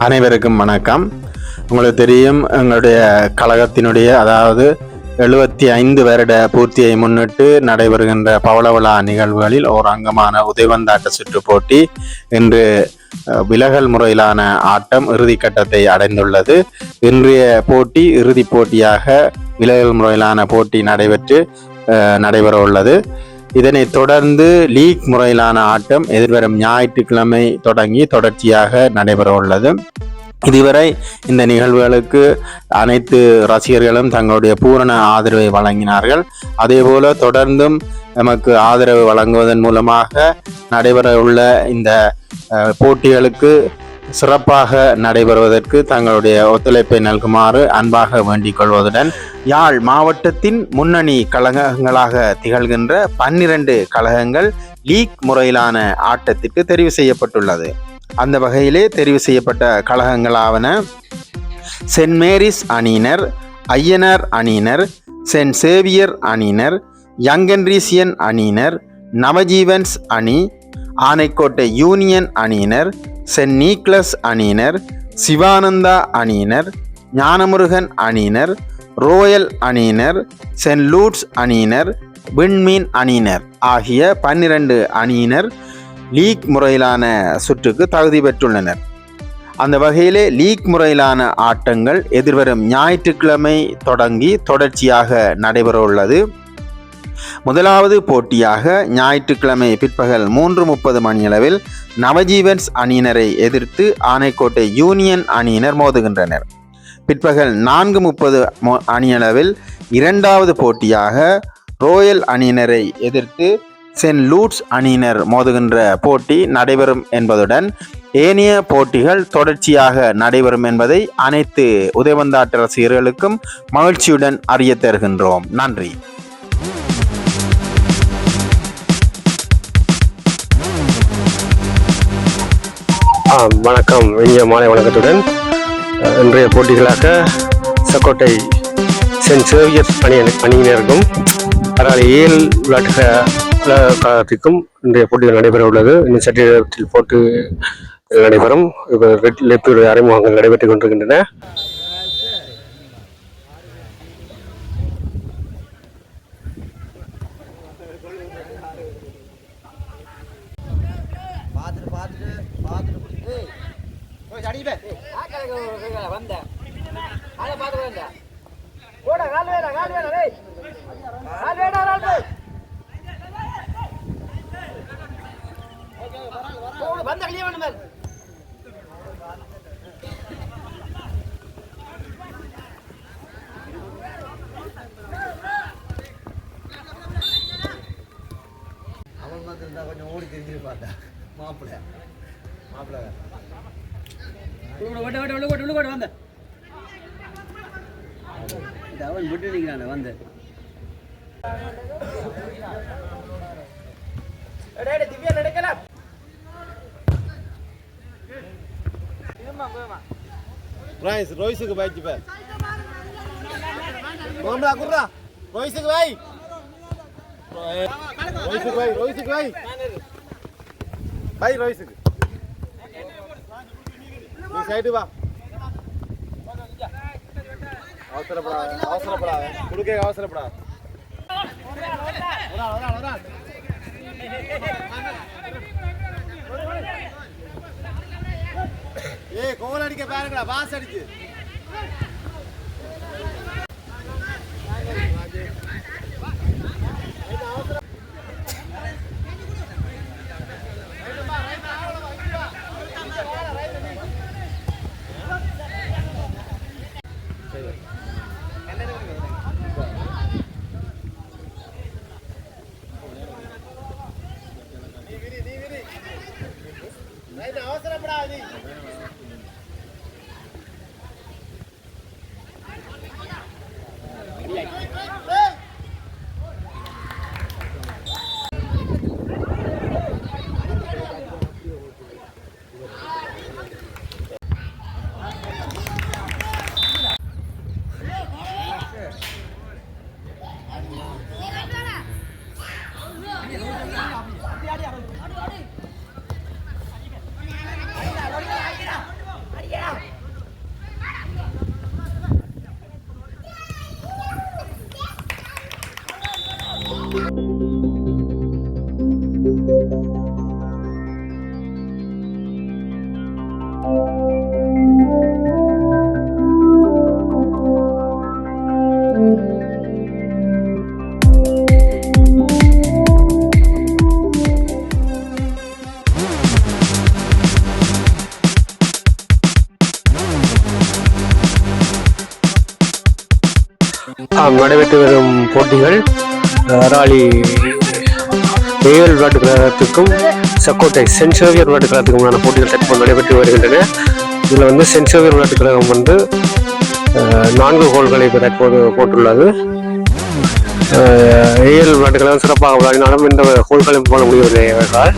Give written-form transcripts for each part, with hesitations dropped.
அனைவருக்கும் வணக்கம். உங்களுக்கு தெரியும், எங்களுடைய கழகத்தினுடைய அதாவது 75 வருட பூர்த்தியை முன்னிட்டு நடைபெறுகின்ற பவளவிழா நிகழ்வுகளில் ஓர் அங்கமான உதைவந்தாட்ட சுற்று போட்டி இன்று விலகல் முறையிலான ஆட்டம் இறுதிக்கட்டத்தை அடைந்துள்ளது. இன்றைய போட்டி இறுதிப் போட்டியாக விலகல் முறையிலான போட்டி நடைபெற உள்ளது. இதனைத் தொடர்ந்து லீக் முறையிலான ஆட்டம் எதிர்வரும் ஞாயிற்றுக்கிழமை தொடங்கி தொடர்ச்சியாக நடைபெற உள்ளது. இதுவரை இந்த நிகழ்வுகளுக்கு அனைத்து ரசிகர்களும் தங்களுடைய பூரண ஆதரவை வழங்கினார்கள். அதேபோல தொடர்ந்தும் நமக்கு ஆதரவு வழங்குவதன் மூலமாக நடைபெற உள்ள இந்த போட்டிகளுக்கு சிறப்பாக நடைபெறுவதற்கு தங்களுடைய ஒத்துழைப்பை நல்குமாறு அன்பாக வேண்டிக் கொள்வதுடன், யாழ் மாவட்டத்தின் முன்னணி கழகங்களாக திகழ்கின்ற 12 கழகங்கள் லீக் முறையிலான ஆட்டத்திற்கு தெரிவு செய்யப்பட்டுள்ளது. அந்த வகையிலே தெரிவு செய்யப்பட்ட கழகங்களாவன சென்ட் மேரிஸ் அணியினர், ஐயனார் அணியினர், சென்ட் சேவியர் அணியினர், யங்கன்ரீசியன் அணியினர், நவஜீவன்ஸ் அணி, ஆனைக்கோட்டை யூனியன் அணியினர், சென்ட் நீக்லஸ் அணியினர், சிவானந்தா அணியினர், ஞானமுருகன் அணியினர், ரோயல் அணியினர், சென்ட் லூட்ஸ் அணியினர், விண்மீன் அணியினர் ஆகிய 12 அணியினர் லீக் முறையிலான சுற்றுக்கு தகுதி பெற்றுள்ளனர். அந்த வகையிலே லீக் முறையிலான ஆட்டங்கள் எதிர்வரும் ஞாயிற்றுக்கிழமை தொடங்கி தொடர்ச்சியாக நடைபெற உள்ளது. முதலாவது போட்டியாக ஞாயிற்றுக்கிழமை பிற்பகல் 3:30 மணியளவில் நவஜீவன்ஸ் அணியினரை எதிர்த்து ஆனைக்கோட்டை யூனியன் அணியினர் மோதுகின்றனர். பிற்பகல் 4:30 அணியளவில் இரண்டாவது போட்டியாக ரோயல் அணியினரை எதிர்த்து சென்ட் லூட்ஸ் அணியினர் மோதுகின்ற போட்டி நடைபெறும் என்பதுடன் ஏனைய போட்டிகள் தொடர்ச்சியாக நடைபெறும் என்பதை அனைத்து உதைவந்தாட்ட ரசிகர்களுக்கும் மகிழ்ச்சியுடன் அறிய தருகின்றோம். நன்றி. வணக்கம். இனிய மாலை வணக்கத்துடன் இன்றைய போட்டிகளாக சக்கோட்டை சென்ட் சேவியர் அணியினருக்கும் பரவாயில்ல ஏல் விளையாட்டு கழகத்திற்கும் இன்றைய போட்டிகள் நடைபெற உள்ளது. இன்னும் சற்று நேரத்தில் போட்டு நடைபெறும். லெப்பியுடைய அறிமுகங்கள் நடைபெற்றுக் கொண்டிருக்கின்றன. கொஞ்சம் ஓடி தெரிஞ்சு பார்த்தா மாப்பிள்ள வந்த அவன் விட்டு நிற்கிறான் வந்து ரோய்ஸுக்கு பாய்ச்சி பேர் குர்ரா ரோய்ஸுக்கு பாய் ரோய்ஸுக்கு நீ சைடு வா. அவசரப்படாத கொடுக்க அவசரப்படாத. கோல் அடிக்க பாருங்கடா, பாஸ் அடிச்சு அவசரப்படாது. நடைபெற்று வரும் போட்டிகள் அராலி ஏஎல் விளையாட்டு கழகத்துக்கும் சக்கோட்டை சென்ட் சேவியர் விளையாட்டு கழகத்துக்குமான போட்டிகள் தற்போது நடைபெற்று வருகின்றன. இதில் வந்து சென்ட் சேவியர் விளையாட்டு கழகம் வந்து 4 கோல்களை தற்போது போட்டுள்ளது. ஏஎல் விளையாட்டு கழகம் சிறப்பாக விளையாடினாலும் இந்த கோல்களையும் போட முடியவில்லை என்றால்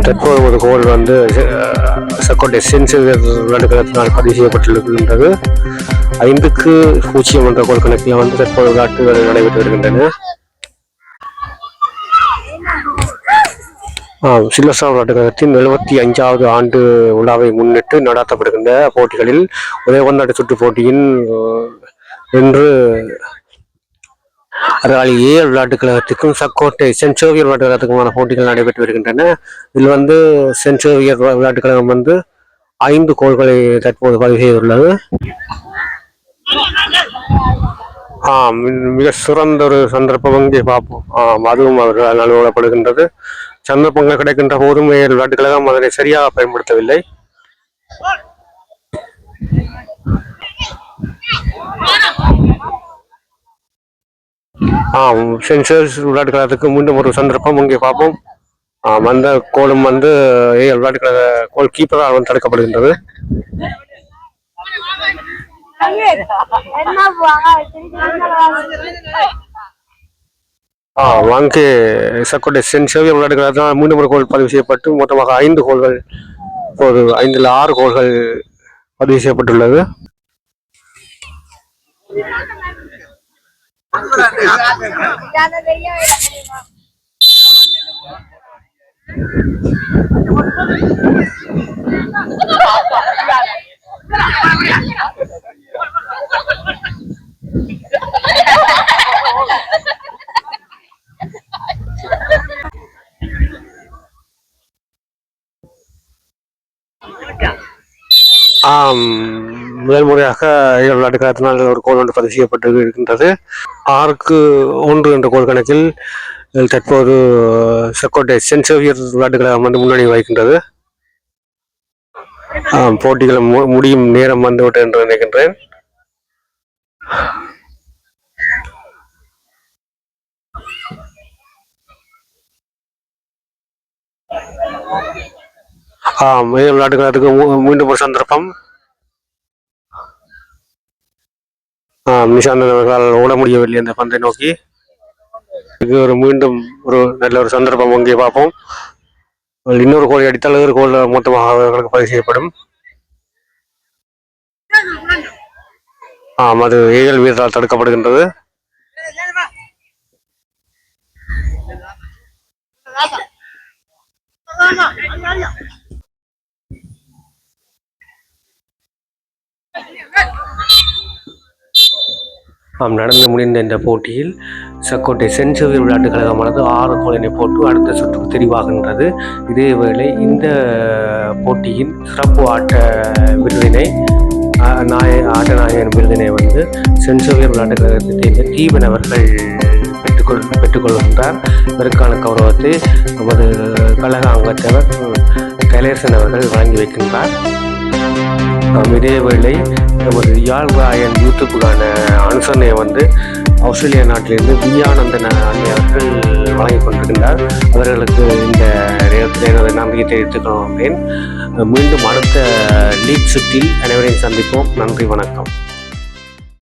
தற்போது ஒரு கோல் வந்து சக்கோட்டை சென்ட் சேவியர் விளையாட்டு கழகத்தினால் பதிவு செய்யப்பட்டிருக்கின்றது. 5-0 என்ற கோல் கணக்கில் வந்து தற்போது விளையாட்டுகள் நடைபெற்று வருகின்றன. சில்லஸ்டா விளையாட்டு கழகத்தின் 75வது ஆண்டு விழாவை முன்னிட்டு நடத்தப்படுகின்ற போட்டிகளில் உதயவந்தாட்டு சுற்று போட்டியின் இன்று அராலி ஏஎல் விளையாட்டு கழகத்துக்கும் சக்கோட்டை சென்ட் சேவியர் விளையாட்டு கழகத்துக்குமான போட்டிகள் நடைபெற்று வருகின்றன. இதில் வந்து சென்ட் சேவியர் விளையாட்டு கழகம் வந்து 5 கோல்களை தற்போது பதிவு செய்துள்ளது. மிக சிறந்த ஒரு சந்தர்ப்பம் இங்கே பார்ப்போம். அதுவும் அவர்களால் நல்வழப்படுகின்றது. சந்தர்ப்பங்கள் கிடைக்கின்ற போதும் ஏஎல் விளையாட்டு கழகம் அதனை சரியாக பயன்படுத்தவில்லை. சென்ட் சேவியர் விளையாட்டு கழகத்துக்கு மீண்டும் ஒரு சந்தர்ப்பம் இங்கே பார்ப்போம். அந்த கோலும் வந்து ஏஎல் விளையாட்டு கழக கோல் கீப்பரால் வந்து தடுக்கப்படுகின்றது. அங்கே சக்கோட்டை சென்ட் சேவியர் விளையாட்டு கழகத்தினால் மீண்டும் ஒரு கோல் பதிவு செய்யப்பட்டு மொத்தமாக 5 கோல்கள் இப்போது 5ல் 6 கோல்கள் பதிவு செய்யப்பட்டுள்ளது. முதல் முறையாக விளையாட்டு கழகத்தினால் ஒரு கோல் ஒன்று பதிவு செய்யப்பட்டு இருக்கின்றது. 6-1 என்ற கோல் கணக்கில் தற்போது சக்கோட்டை சென்ட் சேவியர் விளையாட்டு கழகம் வந்து முன்னணி வகிக்கின்றது. போட்டிகள் முடியும் நேரம் வந்துவிட்டு என்று நினைக்கின்றேன். விளையாட்டு கழகத்துக்கு மீண்டும் ஒரு சந்தர்ப்பம். நிஷாந்தன் அவர்களால் ஓட முடியவில்லை அந்த பந்தை நோக்கி. இது மீண்டும் ஒரு நல்ல ஒரு சந்தர்ப்பம் அங்கே பார்ப்போம். இன்னொரு கோலை அடித்தால் ஒரு கோல் மொத்தமாக அவர்களுக்கு பதிவு செய்யப்படும். அது ஏஎல் வீரரால் தடுக்கப்படுகின்றது. நடந்து முடிந்த இந்த போட்டியில் சக்கோட்டை சென்ட் சேவியர் விளையாட்டு கழகமானது 6 கோலினை போட்டு அடுத்த சுற்றுக்கு தெரிவாகின்றது. இதேவேளை இந்த போட்டியின் சிறப்பு ஆட்ட விருதினை ஆட்டநாயகன் விருதினை வந்து சென்ட் சேவியர் விளையாட்டு கழகத்தை சேர்ந்த தீபன் அவர்கள் பெற்றுக்கொள்கின்றார். இதற்கான கௌரவத்தை நமது கழக அங்கத்தவர் கலேசன் அவர்கள் வழங்கி வைக்கின்றார். இதேவேளை நமது யாழ் ராயன் யூடியூப்புக்கான அனுசரணையை வந்து ஆஸ்திரேலியா நாட்டிலிருந்து வியானந்தன் அவர்கள் வழங்கி கொண்டிருக்கின்றார். அவர்களுக்கு இந்த நேரத்தில் எனது நன்றியை தெரிவித்துக் கொள்கிறேன். மீண்டும் அடுத்த லீக் சுற்றில் அனைவரையும் சந்திப்போம். நன்றி, வணக்கம்.